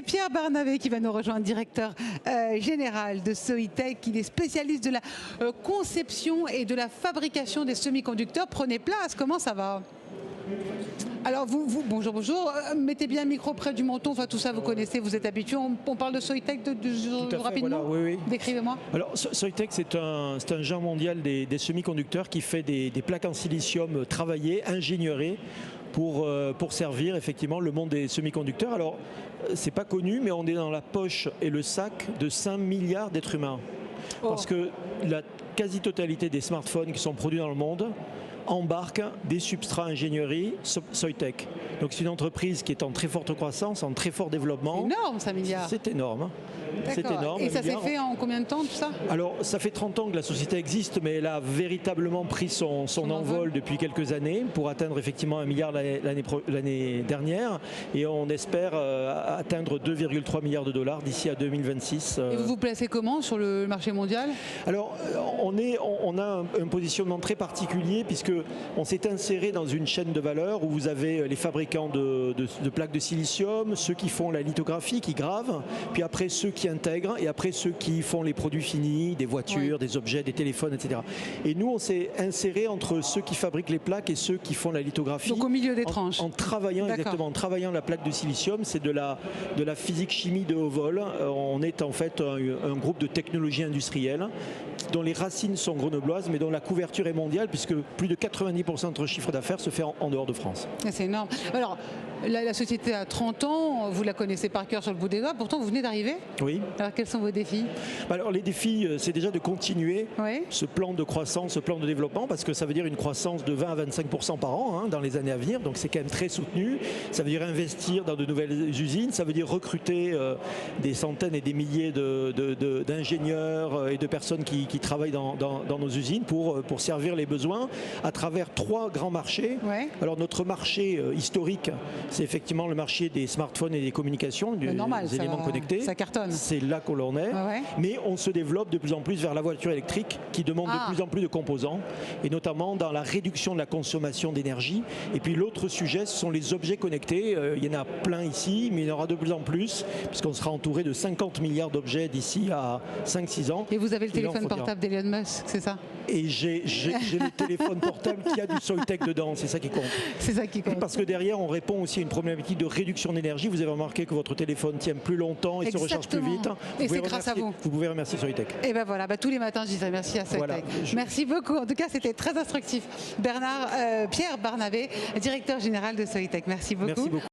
Pierre Barnabé qui va nous rejoindre, directeur général de Soitec. Il est spécialiste de la conception et de la fabrication des semi-conducteurs. Prenez place, comment ça va? Alors bonjour, mettez bien le micro près du menton, enfin tout ça vous connaissez, vous êtes habitué. On parle de Soitec rapidement, voilà, oui. Décrivez-moi. Alors Soitec, c'est un géant mondial des semi-conducteurs qui fait des plaques en silicium travaillées, ingénieurées, pour servir effectivement le monde des semi-conducteurs. Alors c'est pas connu, mais on est dans la poche et le sac de 5 milliards d'êtres humains. Parce que la quasi-totalité des smartphones qui sont produits dans le monde embarque des substrats ingénierie Soitec. Donc c'est une entreprise qui est en très forte croissance, en très fort développement. C'est énorme, 5 milliards. C'est énorme. C'est énorme. Et ça s'est fait en combien de temps tout ça? Alors ça fait 30 ans que la société existe, mais elle a véritablement pris son envol depuis quelques années pour atteindre effectivement 1 milliard l'année dernière. Et on espère atteindre 2,3 milliards de dollars d'ici à 2026. Et vous vous placez comment sur le marché mondial? Alors on a un positionnement très particulier puisque on s'est inséré dans une chaîne de valeur où vous avez les fabricants de plaques de silicium, ceux qui font la lithographie, qui gravent, puis après ceux qui intègrent et après ceux qui font les produits finis, des voitures, des objets, des téléphones, etc. Et nous, on s'est inséré entre ceux qui fabriquent les plaques et ceux qui font la lithographie. Donc au milieu des tranches. En travaillant exactement, en travaillant la plaque de silicium, c'est de la physique-chimie de haut vol. On est en fait un groupe de technologie industrielle dont les racines sont grenobloises, mais dont la couverture est mondiale, puisque plus de 90% de notre chiffre d'affaires se fait en dehors de France. C'est énorme. Alors, la société a 30 ans, vous la connaissez par cœur sur le bout des doigts, pourtant vous venez d'arriver. Oui. Alors quels sont vos défis? Alors les défis, c'est déjà de continuer ce plan de croissance, ce plan de développement, parce que ça veut dire une croissance de 20 à 25% par an dans les années à venir, donc c'est quand même très soutenu. Ça veut dire investir dans de nouvelles usines, ça veut dire recruter des centaines et des milliers d'ingénieurs et de personnes qui travaillent dans nos usines pour servir les besoins à travers 3 grands marchés. Alors notre marché historique, c'est effectivement le marché des smartphones et des communications, des éléments connectés. Ça cartonne. C'est là qu'on en est. Mais on se développe de plus en plus vers la voiture électrique qui demande de plus en plus de composants, et notamment dans la réduction de la consommation d'énergie. Et puis l'autre sujet, ce sont les objets connectés. Il y en a plein ici, mais il y en aura de plus en plus, puisqu'on sera entouré de 50 milliards d'objets d'ici à 5-6 ans. Et vous avez le téléphone portable d'Elon Musk, c'est ça? Et j'ai le téléphone portable qui a du Soitec dedans, c'est ça qui compte. C'est ça qui compte. Parce que derrière, on répond aussi à une problématique de réduction d'énergie. Vous avez remarqué que votre téléphone tient plus longtemps et se recharge plus vite. Et c'est grâce à vous. Vous pouvez remercier Soitec. Et ben voilà, tous les matins je disais merci à Soitec. Voilà, merci beaucoup, en tout cas c'était très instructif. Pierre Barnabé, directeur général de Soitec. Merci beaucoup. Merci beaucoup.